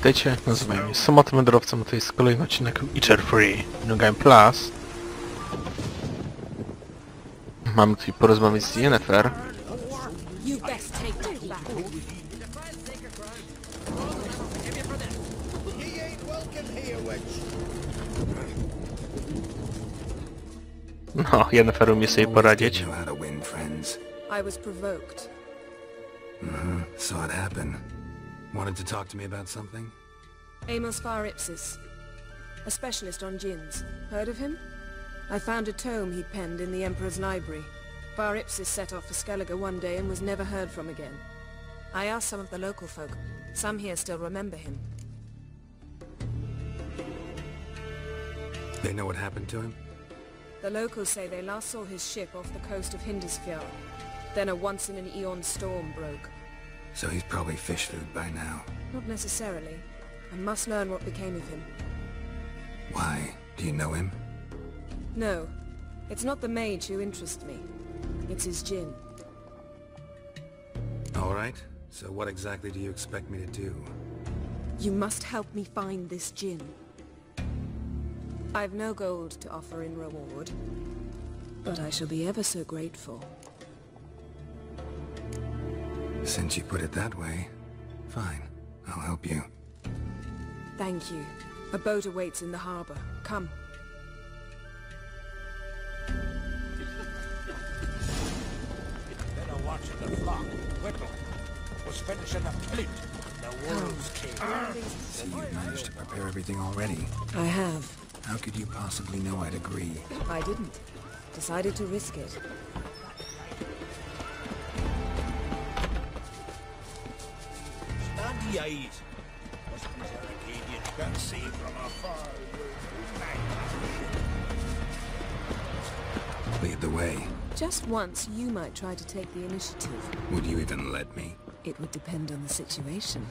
Witajcie, nazywam się Samotny Wędrowcem, a to jest kolejny odcinek Witcher Free, Game Plus. Mamy tutaj porozmawiać z Yennefer. No, Yennefer umie sobie poradzić. I was provoked. Saw it happen. Wanted to talk to me about something? Amos Faripsis, a specialist on djinns. Heard of him? I found a tome he'd penned in the Emperor's library. Faripsis set off for Skellige one day and was never heard from again. I asked some of the local folk. Some here still remember him. They know what happened to him? The locals say they last saw his ship off the coast of Hindisfjord. Then a once-in-an-eon storm broke. So he's probably fish food by now. Not necessarily. I must learn what became of him. Why? Do you know him? No. It's not the mage who interests me. It's his djinn. Alright. So what exactly do you expect me to do? You must help me find this djinn. I've no gold to offer in reward, but I shall be ever so grateful. Since you put it that way, fine. I'll help you. Thank you. A boat awaits in the harbor. Come. Better watch the flock. Whittle was finishing a fleet. The wolves came. See, you've managed to prepare everything already. I have. How could you possibly know I'd agree? I didn't. Decided to risk it. Stand the eyes. Must be the Arcadian can see from afar. Lead the way. Just once, you might try to take the initiative. Would you even let me? It would depend on the situation.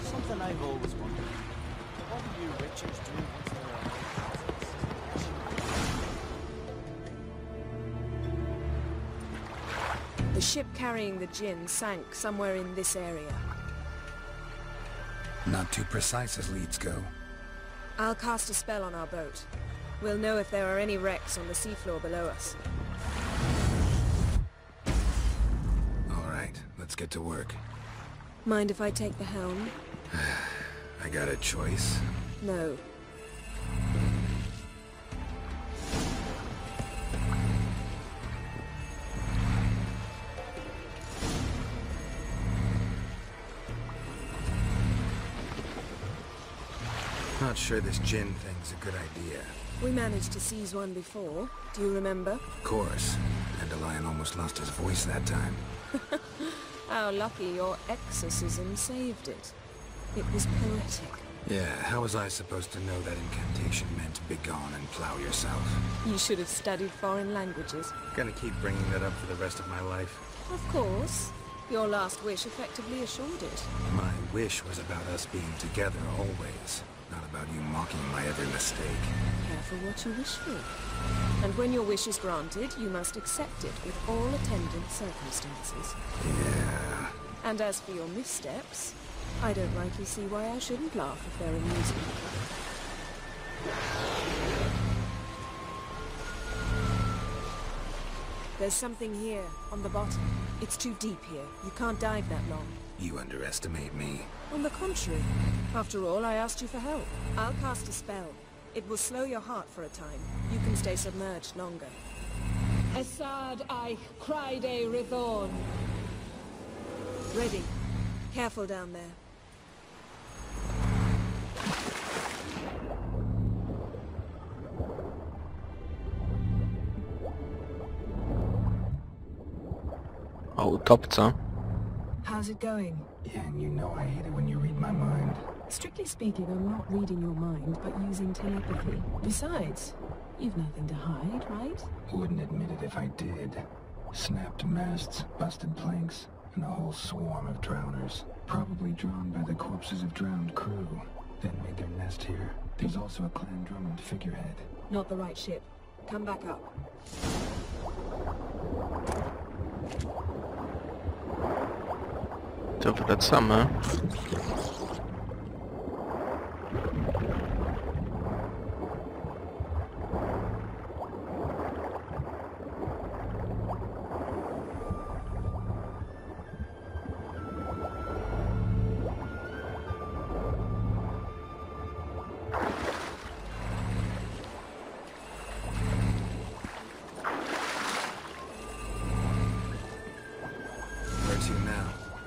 Something I've always wondered. What do you witchers do once they're The ship carrying the djinn sank somewhere in this area. Not too precise as leads go. I'll cast a spell on our boat. We'll know if there are any wrecks on the seafloor below us. Alright, let's get to work. Mind if I take the helm? I got a choice. No. Not sure this djinn thing's a good idea. We managed to seize one before. Do you remember? Of course. Dandelion almost lost his voice that time. How lucky your exorcism saved it. It was poetic. Yeah, how was I supposed to know that incantation meant begone and plow yourself? You should have studied foreign languages. Gonna keep bringing that up for the rest of my life. Of course. Your last wish effectively assured it. My wish was about us being together always. Not about you mocking my every mistake. Careful what you wish for. And when your wish is granted, you must accept it with all attendant circumstances. Yeah. And as for your missteps, I don't rightly see why I shouldn't laugh if they're amusing. There's something here, on the bottom. It's too deep here. You can't dive that long. You underestimate me. On the contrary. After all, I asked you for help. I'll cast a spell. It will slow your heart for a time. You can stay submerged longer. Assad I cried a Rithorn. Ready. Careful down there. O, utopca. How's it going? Yeah, and you know I hate it when you read my mind. Strictly speaking, I'm not reading your mind, but using telepathy. Besides, you've nothing to hide, right? Wouldn't admit it if I did. Snapped masts, busted planks, and a whole swarm of drowners. Probably drawn by the corpses of drowned crew. Then made their nest here. There's also a Clan Drummond figurehead. Not the right ship. Come back up. To wracamy.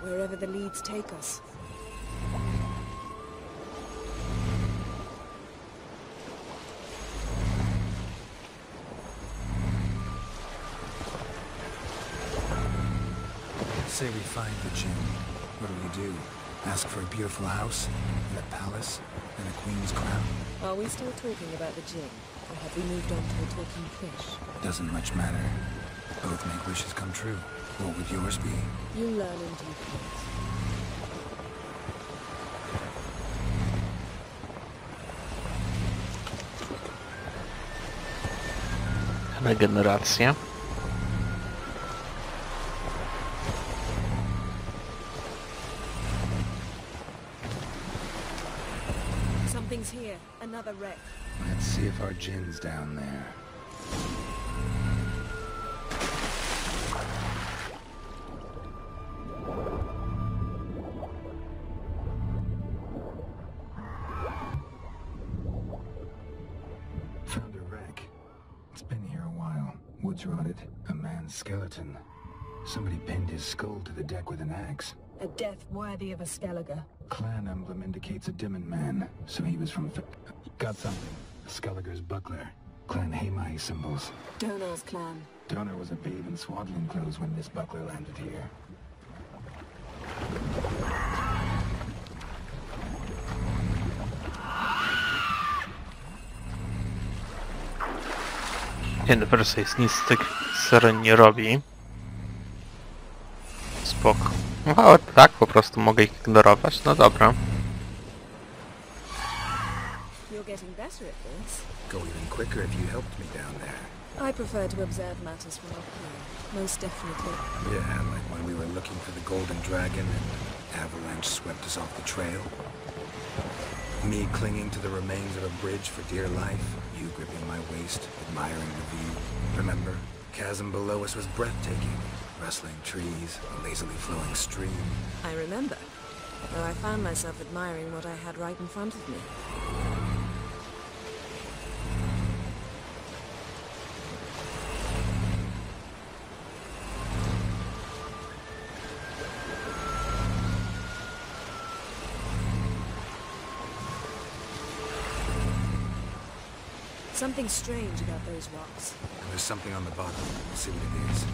Wherever the leads take us. Say we find the gem. What do? Ask for a beautiful house, and a palace, and a queen's crown? Are we still talking about the gin? Or have we moved on to a talking fish? Doesn't much matter. Both make wishes come true. What would yours be? You learn in due course. Regeneracja. Something's here. Another wreck. Let's see if our gin's down there. Found a wreck. It's been here a while. Wood's rotted. A man's skeleton. Somebody pinned his skull to the deck with an axe. A death worthy of a Skellige. Clan emblem indicates a Dimmen man, so he was from... Got something. Skellige's buckler. Clan Hamai symbols. Donal's clan. Donor was a babe in swaddling clothes when this buckler landed here. Wersja jest nic z tych serii nie robi. Spoko. No tak, po prostu mogę ich ignorować, no dobra. You're getting better at this. Go even quicker if you helped me down there. I prefer to observe matters from up here. Most definitely. Yeah, like when we were looking for the golden dragon and avalanche swept us off the trail. Me clinging to the remains of a bridge for dear life, you gripping my waist, admiring the view. Remember? Chasm below us was breathtaking. Rustling trees, a lazily flowing stream. I remember. Though I found myself admiring what I had right in front of me. Something strange about those rocks. And there's something on the bottom. We'll see what it is.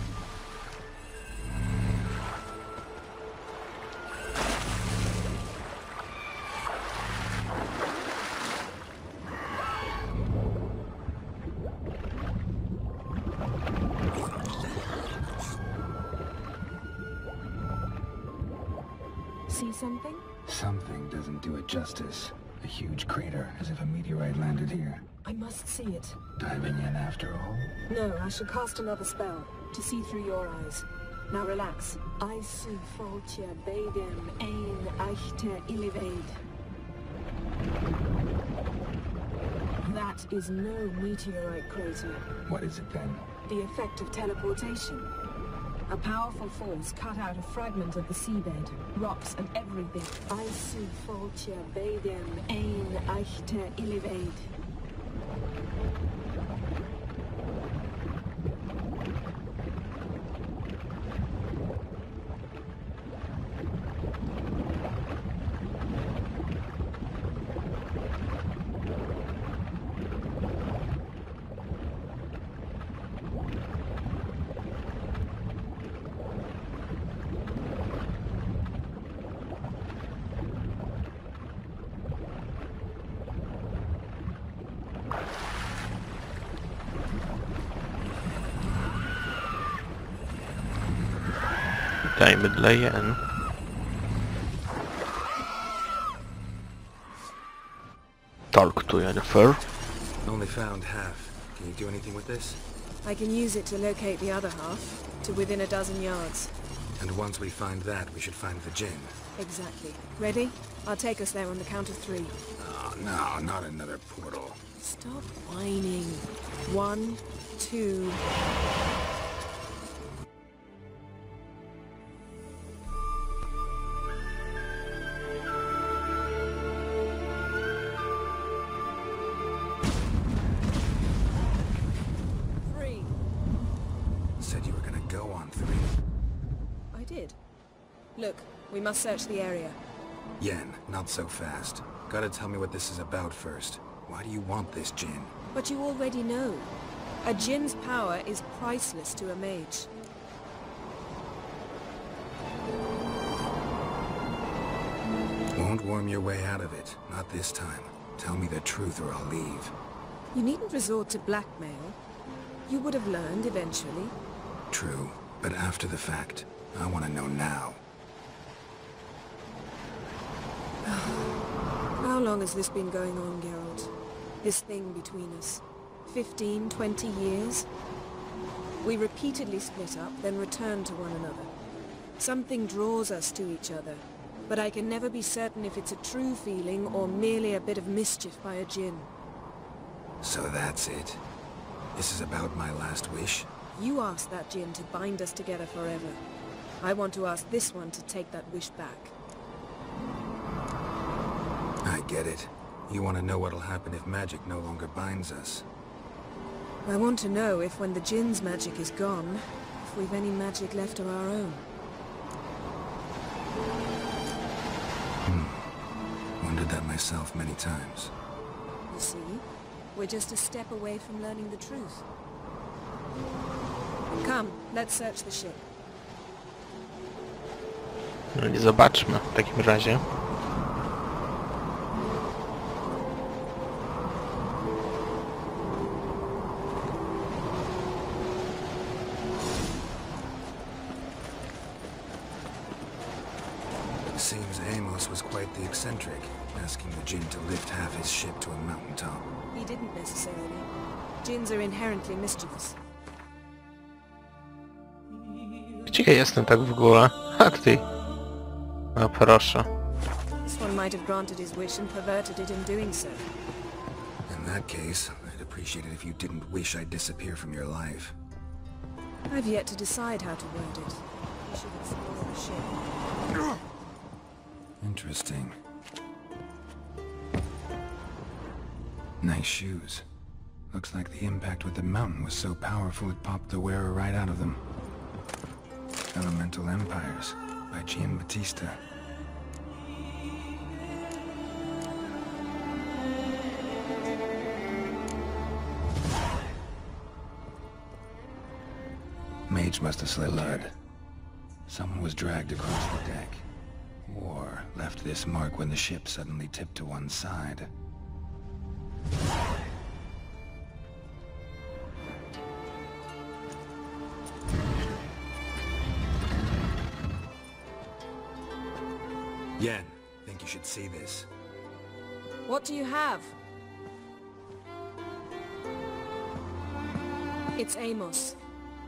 See something? Something doesn't do it justice. A huge crater, as if a meteorite landed here. I must see it. Diving in after all? No, I shall cast another spell to see through your eyes. Now relax. I see Foltje Beidem ein Eichte Iliveid. That is no meteorite crater. What is it then? The effect of teleportation. A powerful force cut out a fragment of the seabed, rocks and everything. I see Foltje Beidem ein Eichte Iliveid. Dajmy dla jen. Talk to Yennefer. Only found half. Can you do anything with this? I can use it to locate the other half, to within a dozen yards. And once we find that, we should find the Jinn. Exactly. Ready? I'll take us there on the count of 3. Oh, no, not another portal. Stop whining. 1, 2... Said you were gonna go on 3. I did. Look, we must search the area. Yen, not so fast. Gotta tell me what this is about first. Why do you want this Jinn? But you already know. A Jinn's power is priceless to a mage. Won't worm your way out of it. Not this time. Tell me the truth or I'll leave. You needn't resort to blackmail. You would have learned eventually. True, but after the fact. I want to know now. How long has this been going on, Geralt? This thing between us? 15, 20 years? We repeatedly split up, then returned to one another. Something draws us to each other, but I can never be certain if it's a true feeling or merely a bit of mischief by a Jinn. So that's it. This is about my last wish? You asked that Jinn to bind us together forever. I want to ask this one to take that wish back. I get it. You want to know what'll happen if magic no longer binds us. I want to know if when the Jinn's magic is gone, if we've any magic left of our own. Wondered that myself many times. You see? We're just a step away from learning the truth. Come, let's search the ship. No i zobaczmy w takim razie. Seems Amos was quite the eccentric, asking the Jinn to lift half his ship to a mountaintop. He didn't necessarily. Jinns are inherently mischievous. Gdzie jestem tak w ogóle? A ty. No proszę. This one might have granted his wish and perverted it in doing so. In that case, I'd appreciate it if you didn't wish I'd disappear from your life. I've yet to decide how to word it. We should explore the ship. Interesting. Nice shoes. Looks like the impact with the mountain was so powerful it popped the wearer right out of them. Elemental Empires by Giambattista. Mage must have slept here. Someone was dragged across the deck. Or left this mark when the ship suddenly tipped to one side. Yen, think you should see this. What do you have? It's Amos.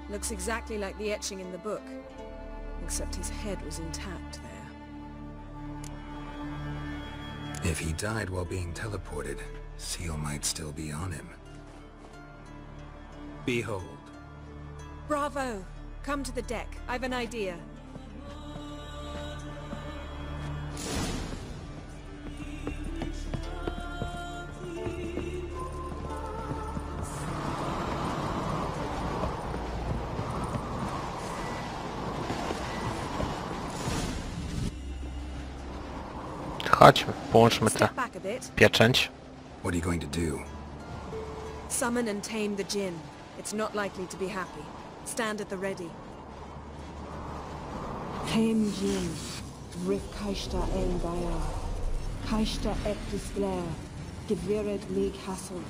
Looks exactly like the etching in the book. Except his head was intact there. If he died while being teleported, Seal might still be on him. Behold. Bravo! Come to the deck. I've an idea. Chodźmy, połączmy tę Step back a bit. pieczęć. What are you going to do? Summon and tame the Jinn. It's not likely to be happy. Stand at the ready. Tame Jinn, Rif Kaishta ein Bayer, Kaishta et Displair, Geviret League Hassel.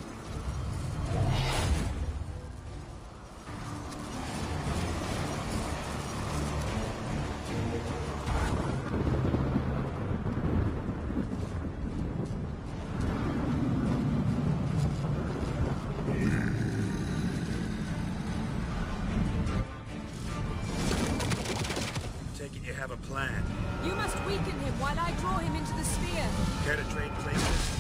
have a plan. You must weaken him while I draw him into the sphere. Care to trade places?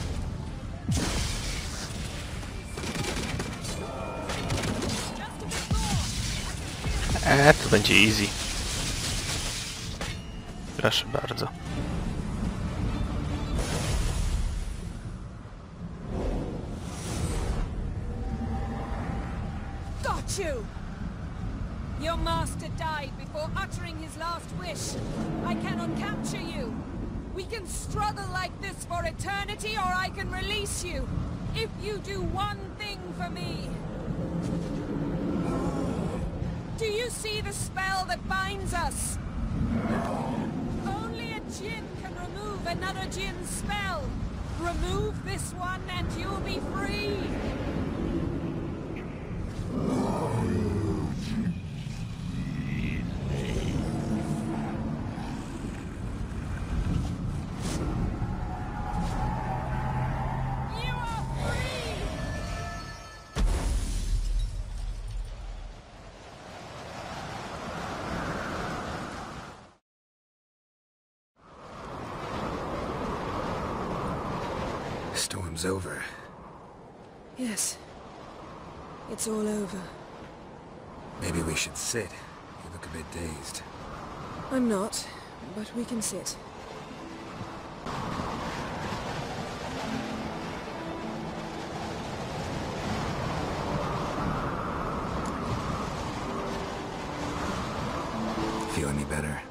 To będzie easy. Proszę bardzo. Got you! Your master died before uttering his last wish. I cannot capture you. We can struggle like this for eternity, or I can release you. If you do one thing for me. Do you see the spell that binds us? Only a djinn can remove another djinn's spell. Remove this one and you'll be free. You are free! Storm's over. Yes. It's all over. Maybe we should sit. You look a bit dazed. I'm not, but we can sit. Feel any better?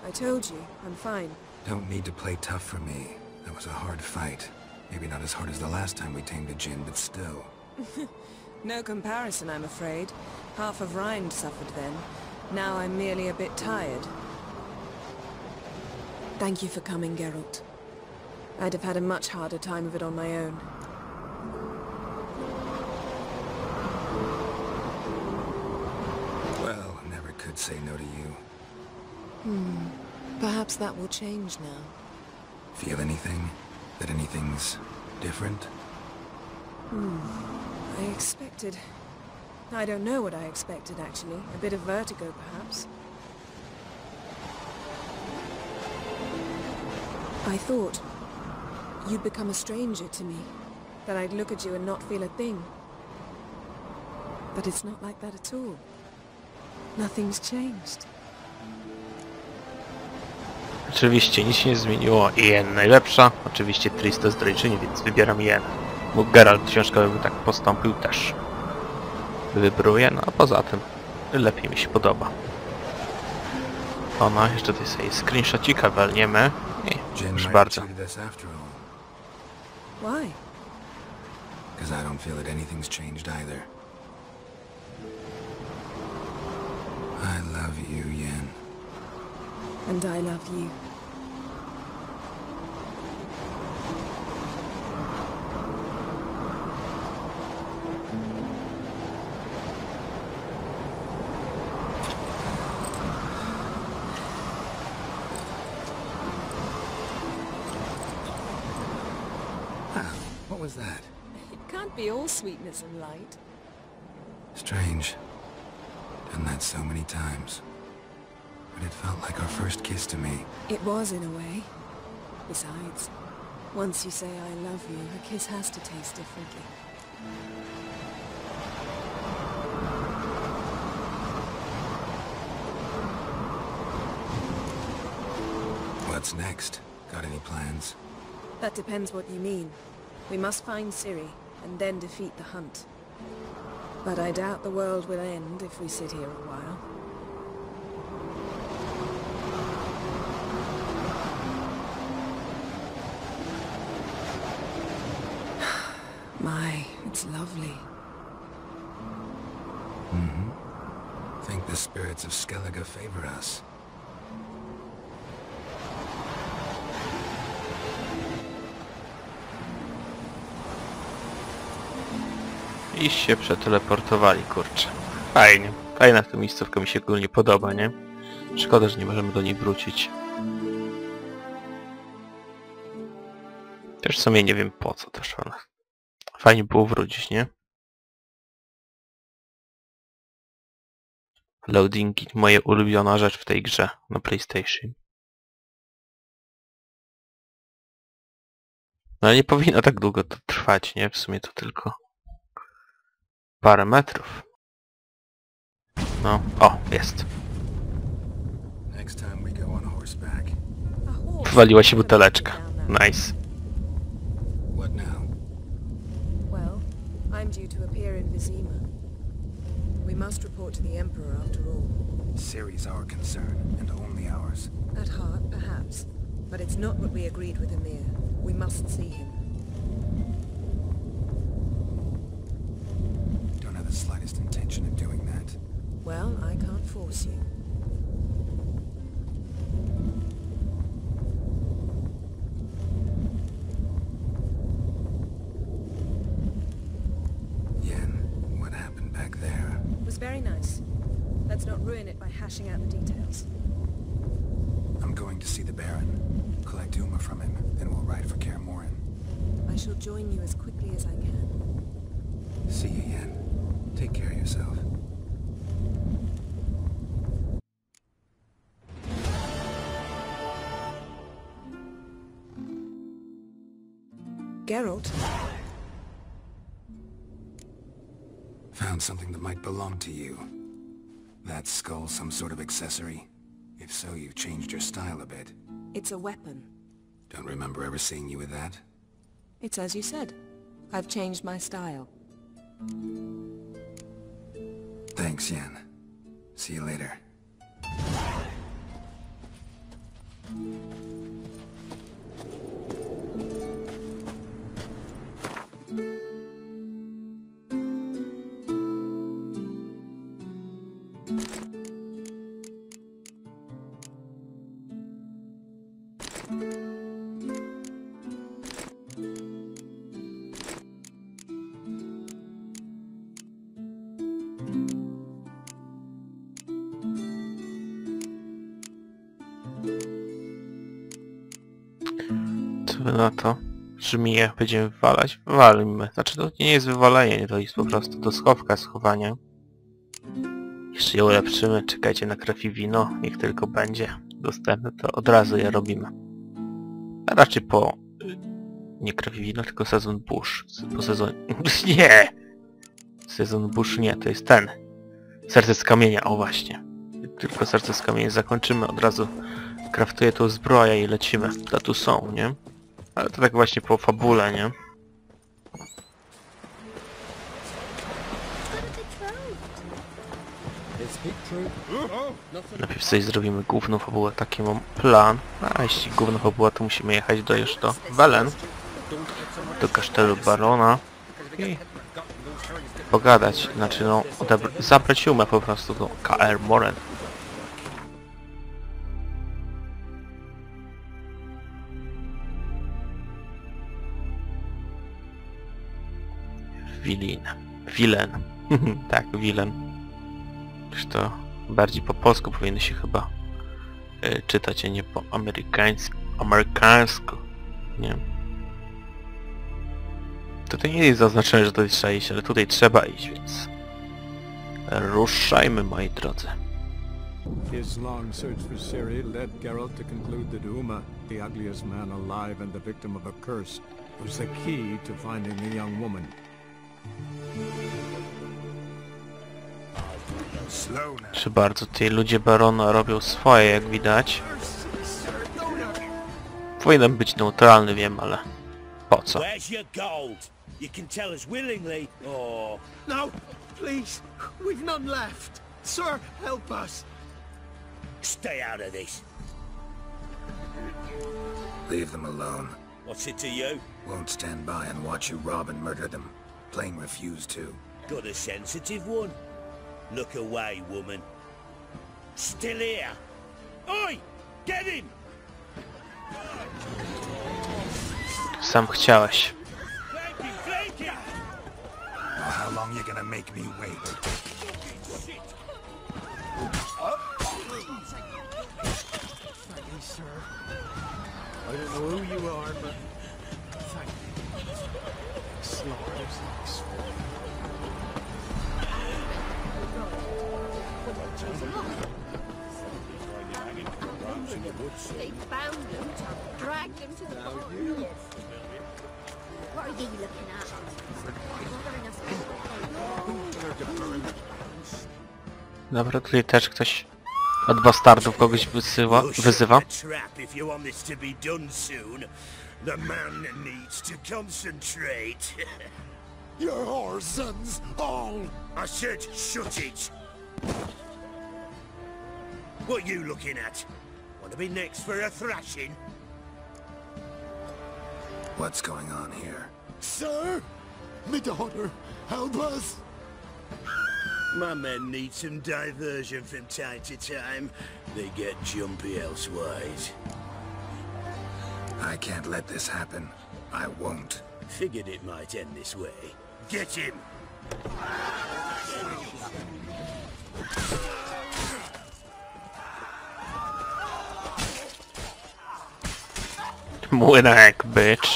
I told you, I'm fine. Don't need to play tough for me. That was a hard fight. Maybe not as hard as the last time we tamed a djinn, but still. No comparison, I'm afraid. Half of Rind suffered then. Now I'm merely a bit tired. Thank you for coming, Geralt. I'd have had a much harder time of it on my own. Well, never could say no to you. Perhaps that will change now. Feel anything? That anything's different? I expected... I don't know what I expected, actually. A bit of vertigo, perhaps. I thought you'd become a stranger to me. That I'd look at you and not feel a thing. But it's not like that at all. Nothing's changed. Oczywiście nic się nie zmieniło. Yen najlepsza. Oczywiście Triss to zdrajczyni, więc wybieram Yen. Mógł Geralt ciężko by tak postąpił też. Wybruję, no a poza tym lepiej mi się podoba. Ona, jeszcze tutaj sobie screenshotcika walniemy. I proszę bardzo. Why? Because I don't feel that anything's changed either. I love you, Yen. And I love you. What was that? It can't be all sweetness and light. Strange. Done that so many times. But it felt like our first kiss to me. It was, in a way. Besides, once you say I love you, a kiss has to taste differently. What's next? Got any plans? That depends what you mean. We must find Ciri, and then defeat the hunt. But I doubt the world will end if we sit here a while. My, it's lovely. Think the spirits of Skellige favor us. I się przeteleportowali, kurczę. Fajnie. Fajna ta miejscówka, mi się ogólnie podoba, nie? Szkoda, że nie możemy do niej wrócić. Też w sumie nie wiem po co też, ale... Fajnie było wrócić, nie? Loadingi, moja ulubiona rzecz w tej grze na PlayStation. No ale nie powinno tak długo to trwać, nie? W sumie to tylko parę metrów. No, o, jest. Wywaliła się buteleczka. Nice. What now? Well, I'm due to appear in Vizima. We must report to the Emperor after all. Ciri's our concern, and only ours. At heart, perhaps. But it's not what we agreed with Emir. We must see him. Don't have the slightest intention of doing that. Well, I can't force you. Yen, what happened back there? It was very nice. Let's not ruin it by hashing out the details. I'm going to see the Baron. Collect Uma from him, then we'll ride for Kaer Morhen. I shall join you as quickly as I can. See you, Yen. Take care of yourself. Geralt? Found something that might belong to you. That skull some sort of accessory? If so, you've changed your style a bit. It's a weapon. Don't remember ever seeing you with that? It's as you said. I've changed my style. Thanks, Yen. See you later. Co wy na to? Czy mi je będziemy wywalać? Wywalimy. Znaczy to nie jest wywalenie, to jest po prostu do schowka schowania. Jeszcze je ulepszymy, czekajcie na krew i wino, niech tylko będzie dostępne, to od razu je robimy. A raczej po... nie krew i wino, tylko sezon burz. Po sezonie... nie! Sezon burz nie, to jest ten. Serce z kamienia, o właśnie. Tylko serce z kamienia zakończymy, od razu kraftuję tą zbroję i lecimy. To tu są, nie? Ale to tak właśnie po fabule, nie? Najpierw sobie zrobimy główną fabułę, taki mam plan. A jeśli główna fabuła, to musimy jechać już do Welen, do kasztelu barona i pogadać, znaczy no zabrać Umę po prostu do Kaer Morhen. Wilen. Tak, Wilen. Już to bardziej po polsku powinno się chyba czytać, a nie po amerykańsku. Nie. Tutaj nie jest zaznaczone, że tutaj trzeba iść, ale tutaj trzeba iść, więc ruszajmy, moi drodzy. His long search for Ciri led Geralt to conclude that Uma, the ugliest man alive and the victim of a curse, was the key to finding the young woman. Czy bardzo tutaj ludzie barona robią swoje, jak widać. Powinienem być neutralny, wiem, ale po co? Where's your gold? You can tell us willingly, or... No, please. We've none left. Sir, help us. Stay out of this. Leave them alone. What's it to you? Won't stand by and watch you rob and murder them. Plain refuse to. Got a sensitive one? Look away, woman. Still here? Oi! Get him! Sam chciałeś. Flank him! Flank him! Well, how long you gonna make me wait? I don't know who you are, but thank you. Slaughter's like sport. They found them, dragged them to the pond. What are you looking at? Dobra, tutaj też ktoś od bastardów kogoś wyzywa. The man needs to concentrate. Your sons all! I said shut it! What you looking at? Want to be next for a thrashing? What's going on here? Sir! My daughter, help us! My men need some diversion from time to time. They get jumpy elsewise. I can't let this happen. I won't. Figured it might end this way. Get him! Młynek, bitch.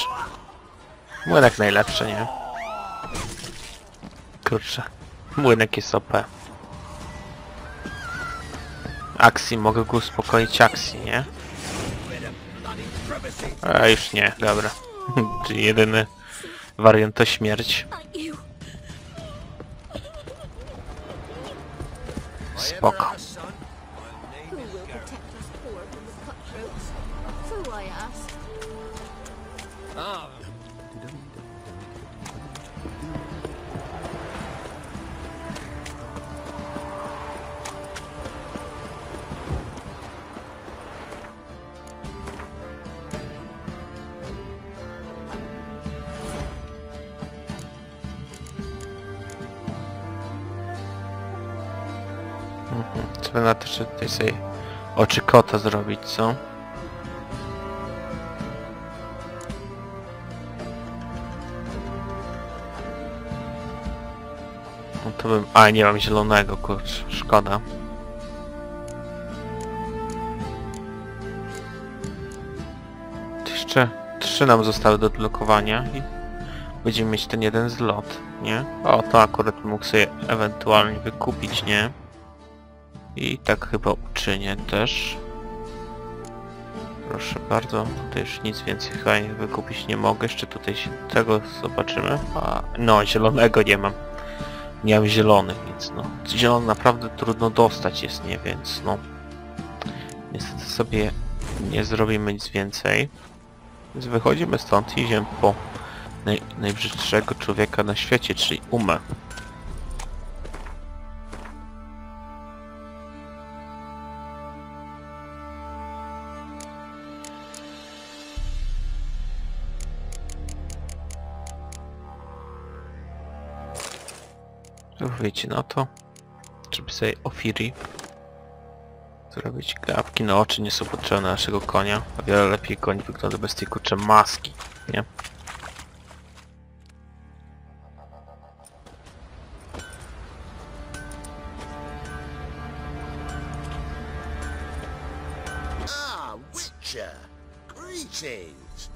Młynek najlepszy, nie? Kurczę. Młynek jest OP. Akcji, mogę go uspokoić akcji, nie? A już nie, dobra. Czyli jedyny wariant to śmierć. Spoko. Trzeba na to, że tutaj sobie oczy kota zrobić, co? No to bym... A, nie mam zielonego, kurczę, szkoda. Jeszcze 3 nam zostały do odblokowania i będziemy mieć ten jeden zlot, nie? O, to akurat mógł sobie ewentualnie wykupić, nie? I tak chyba uczynię też. Proszę bardzo, tutaj już nic więcej chyba wykupić nie mogę. Jeszcze tutaj się tego zobaczymy. A, no, zielonego nie mam. Nie mam zielonych, więc no. Zielony naprawdę trudno dostać jest, nie? Więc no. Niestety sobie nie zrobimy nic więcej. Więc wychodzimy stąd i idziemy po najbrzydszego człowieka na świecie, czyli Umę. Wiecie na to, żeby sobie Ofiri zrobić gapki na oczy, nie są potrzebne naszego konia. O wiele lepiej koń wygląda bez tej kurczę maski, nie? Witcher! Greetings!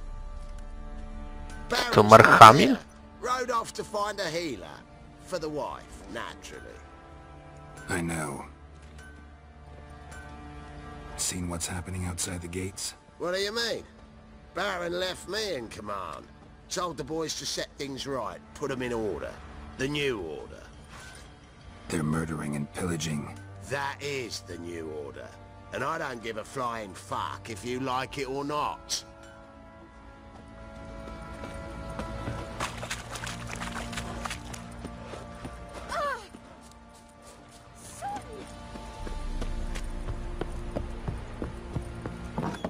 To Marhamil? Rode off to find a healer. For the wife, naturally. I know. Seen what's happening outside the gates? What do you mean? Baron left me in command. Told the boys to set things right, put them in order. The new order. They're murdering and pillaging. That is the new order. And I don't give a flying fuck if you like it or not.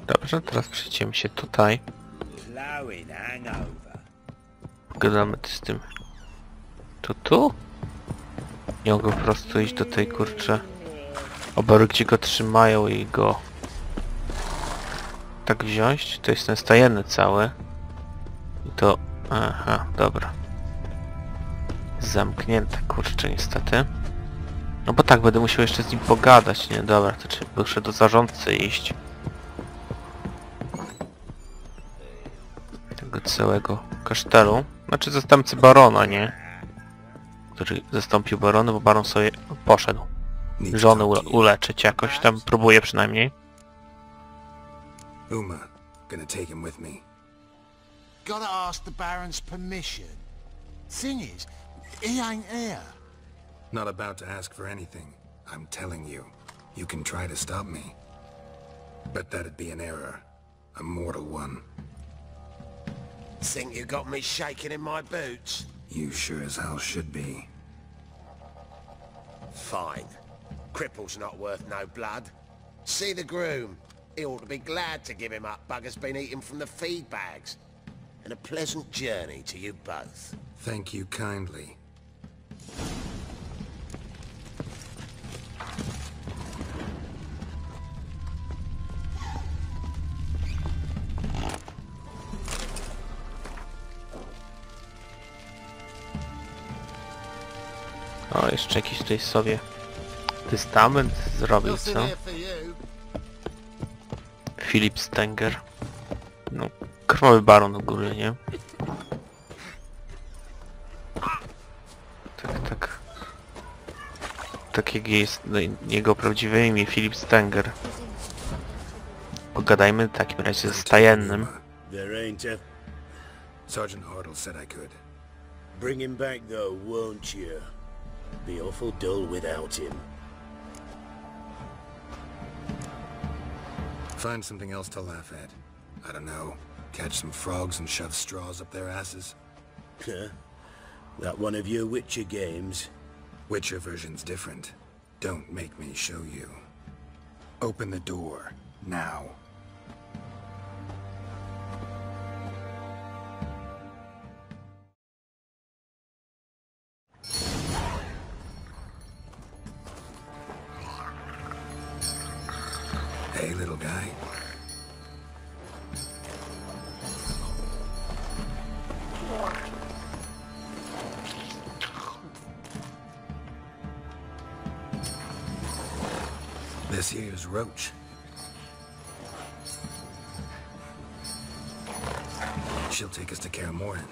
Dobrze, teraz przejdziemy się tutaj. Pogadamy z tym. To tu? Nie mogę po prostu iść do tej kurcze obory, gdzie go trzymają i go tak wziąć. To jest ten stajenny cały. I to... Aha, dobra. Zamknięte, kurczę, niestety. No bo tak, będę musiał jeszcze z nim pogadać, nie? Dobra, to trzeba muszę do zarządcy iść. Tego całego kasztelu. Znaczy zastępcy barona, nie? Który zastąpił barona, bo baron sobie poszedł. żony uleczyć jakoś, tam próbuję przynajmniej. Uma, gonna take him with me. Gotta ask the Baron's permission. Thing is, he ain't here. Not about to ask for anything. I'm telling you. You can try to stop me. But that'd be an error. A mortal one. Think you got me shaking in my boots? You sure as hell should be. Fine. Cripple's not worth no blood. See the groom. He ought to be glad to give him up. Bugger's been eating from the feed bags. And a pleasant journey to you both. Thank you kindly. O, jeszcze jakiś tutaj sobie testament zrobił, co? Philip Stenger. No, krwawy baron u góry, nie? Tak. Tak jak jest jego prawdziwe imię, Philip Stenger. Pogadajmy w takim razie z tajennym. Sergeant Hartle said I could. Bring him back though, won't you? Be awful dull without him. Find something else to laugh at. I don't know. Catch some frogs and shove straws up their asses. That one of your Witcher games? Witcher version's different. Don't make me show you. Open the door. Now. Hey, little guy. This here's Roach. She'll take us to Kaer Morhen.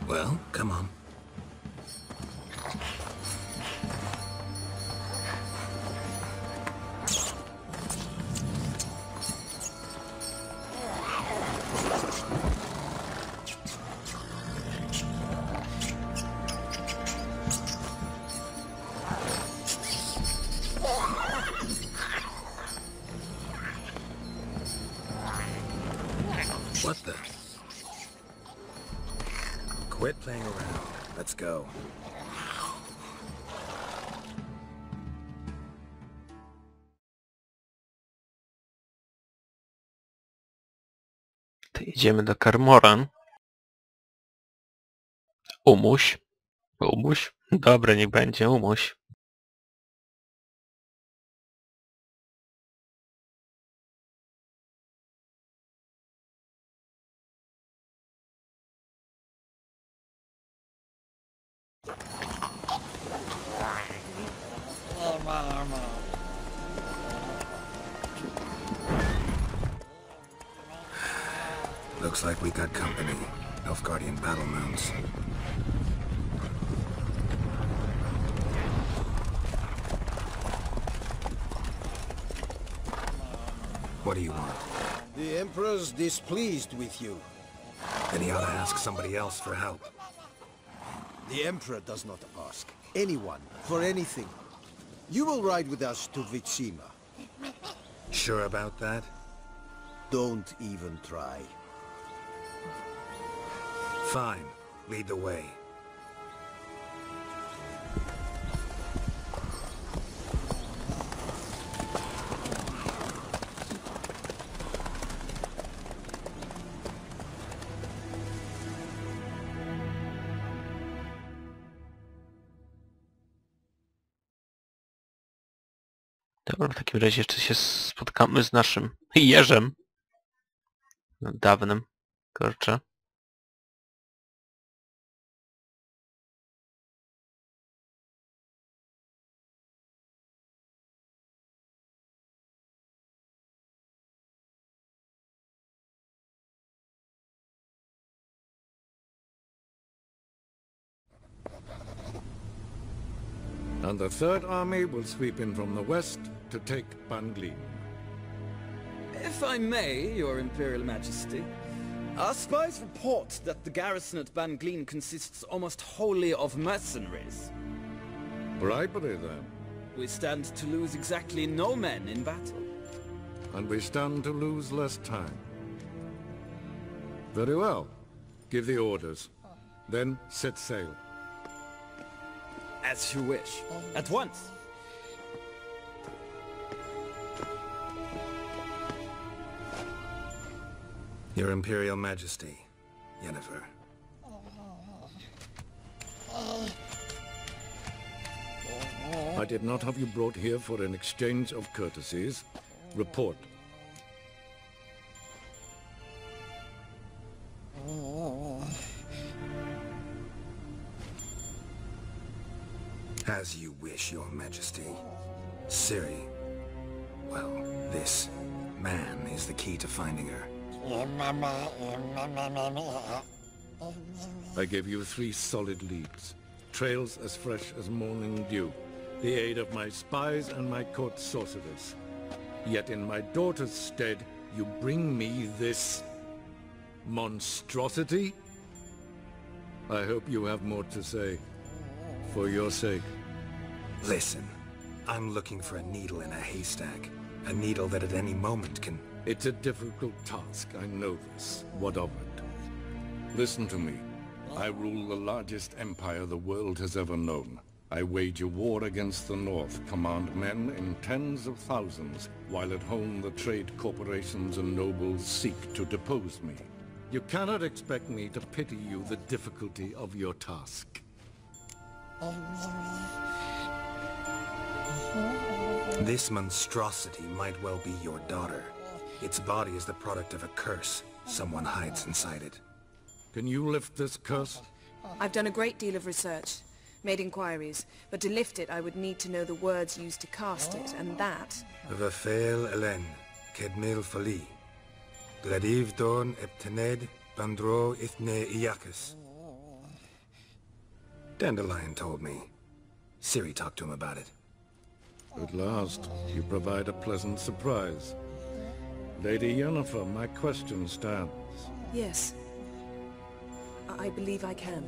Well, come on. What the? Quit playing around. Let's go. To idziemy do Kaer Morhen. Umuś. Umuś? Dobre, niech będzie umuś. Looks like we got company. Nilfgaardian battle mounts. What do you want? The Emperor's displeased with you. Then he ought to ask somebody else for help. The Emperor does not ask anyone for anything. You will ride with us to Vitsima. Sure about that? Don't even try. Fine. Lead the way. Dobra, w takim razie jeszcze się spotkamy z naszym jeżem. Dawnym. Kurczę. And the Third Army will sweep in from the west to take Banglin. If I may, Your Imperial Majesty, our spies report that the garrison at Banglin consists almost wholly of mercenaries. Bribery, then. We stand to lose exactly no men in battle. And we stand to lose less time. Very well. Give the orders. Then set sail. As you wish. At once. Your Imperial Majesty, Yennefer. I did not have you brought here for an exchange of courtesies. Report. As you wish, Your Majesty. Ciri. Well, this man is the key to finding her. I gave you 3 solid leads. Trails as fresh as morning dew. The aid of my spies and my court sorcerers. Yet in my daughter's stead, you bring me this monstrosity? I hope you have more to say. For your sake. Listen, I'm looking for a needle in a haystack. A needle that at any moment can... It's a difficult task, I know this. What of it? Listen to me. I rule the largest empire the world has ever known. I wage a war against the North, command men in tens of thousands, while at home the trade corporations and nobles seek to depose me. You cannot expect me to pity you the difficulty of your task. This monstrosity might well be your daughter. Its body is the product of a curse. Someone hides inside it. Can you lift this curse? I've done a great deal of research, made inquiries, but to lift it I would need to know the words used to cast it, and that... Vafel Elen, Kedmil Fali. Gladiv Don Eptened, Bandro Ithne Iacus. Dandelion told me. Ciri talked to him about it. At last, you provide a pleasant surprise. Lady Yennefer, my question stands. Yes. I believe I can.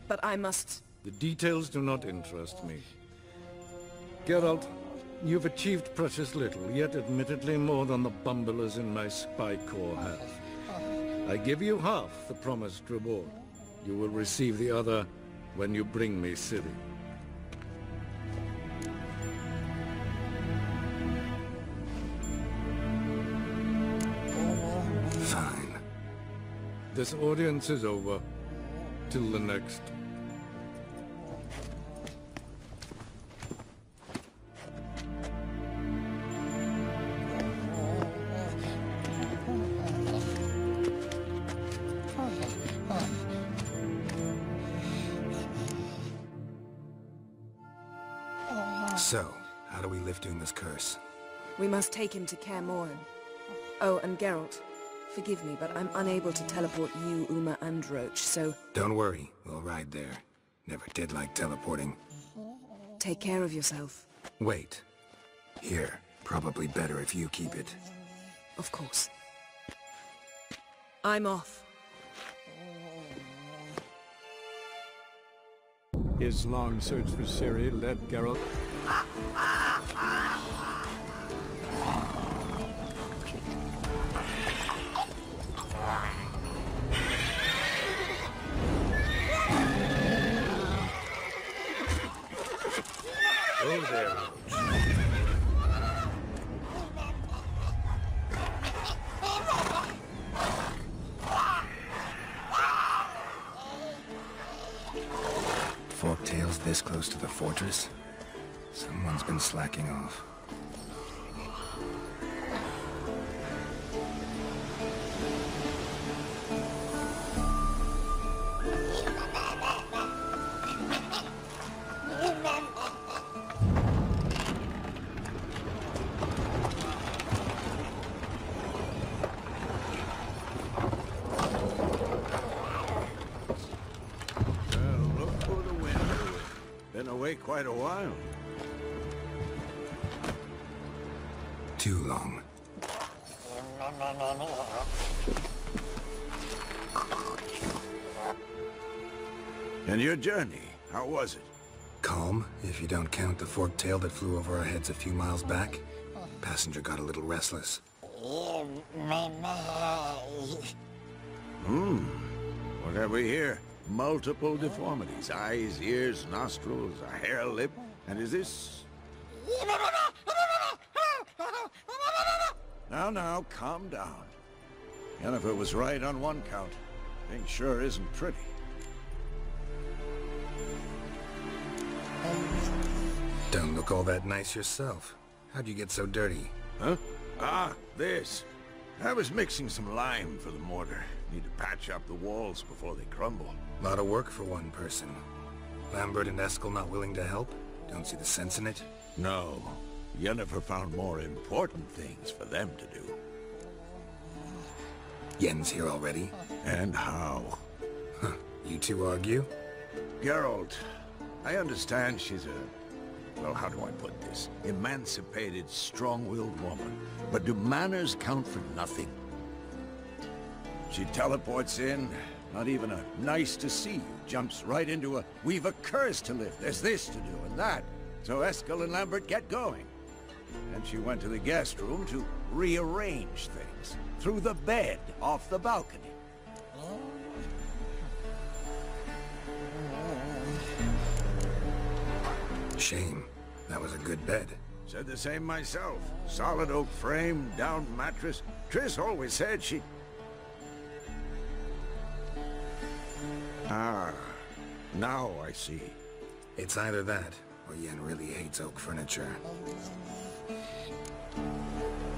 But I must... The details do not interest me. Geralt, you've achieved precious little, yet admittedly more than the bumblers in my spy corps have. I give you half the promised reward. You will receive the other when you bring me Ciri. Fine. This audience is over. Till the next. So, how do we lift Uma's curse? We must take him to Kaer Morhen. Oh, and Geralt, forgive me, but I'm unable to teleport you, Uma, and Roach, so... Don't worry, we'll ride there. Never did like teleporting. Take care of yourself. Wait. Here, probably better if you keep it. Of course. I'm off. His long search for Ciri led Geralt... Oh there, Forktails this close to the fortress? Someone's been slacking off. quite a while. Too long. And your journey, how was it? Calm, if you don't count the forked tail that flew over our heads a few miles back. Passenger got a little restless. What have we here? Multiple deformities. Eyes, ears, nostrils, a hair lip. And is this... Now, calm down. Yennefer was right on one count. Thing sure isn't pretty. Don't look all that nice yourself. How'd you get so dirty? Huh? Ah, this. I was mixing some lime for the mortar. Need to patch up the walls before they crumble. Lot of work for one person. Lambert and Eskel not willing to help? Don't see the sense in it? No. Yennefer found more important things for them to do. Yen's here already? And how? Huh. You two argue? Geralt, I understand she's a... well, how do I put this? Emancipated, strong-willed woman. But do manners count for nothing? She teleports in, not even a nice to see you, jumps right into a, we've a curse to lift, there's this to do and that. So Eskel and Lambert get going. And she went to the guest room to rearrange things. Through the bed, off the balcony. Shame. That was a good bed. Said the same myself. Solid oak frame, down mattress. Triss always said she... Ah, now I see. It's either that, or Yen really hates oak furniture.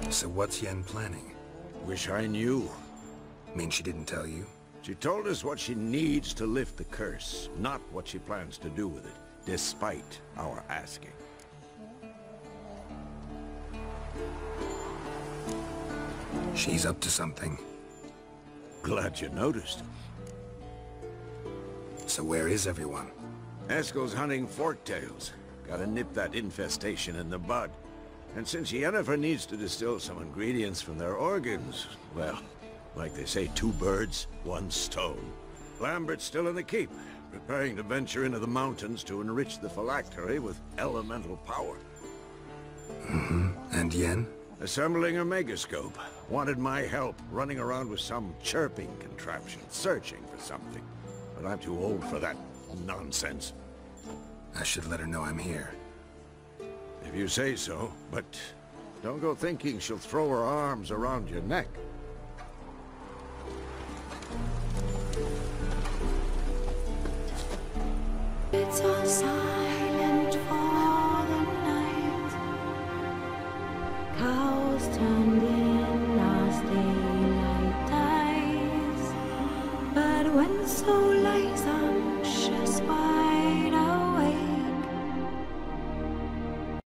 So what's Yen planning? Wish I knew. Mean she didn't tell you? She told us what she needs to lift the curse, not what she plans to do with it, despite our asking. She's up to something. Glad you noticed. So where is everyone? Eskel's hunting forktails. Gotta nip that infestation in the bud. And since Yennefer needs to distill some ingredients from their organs, well, like they say, 2 birds, 1 stone. Lambert's still in the keep, preparing to venture into the mountains to enrich the phylactery with elemental power. And Yen? Assembling a megascope. Wanted my help running around with some chirping contraption, searching for something. But I'm too old for that nonsense. I should let her know I'm here. If you say so, but don't go thinking she'll throw her arms around your neck. It's all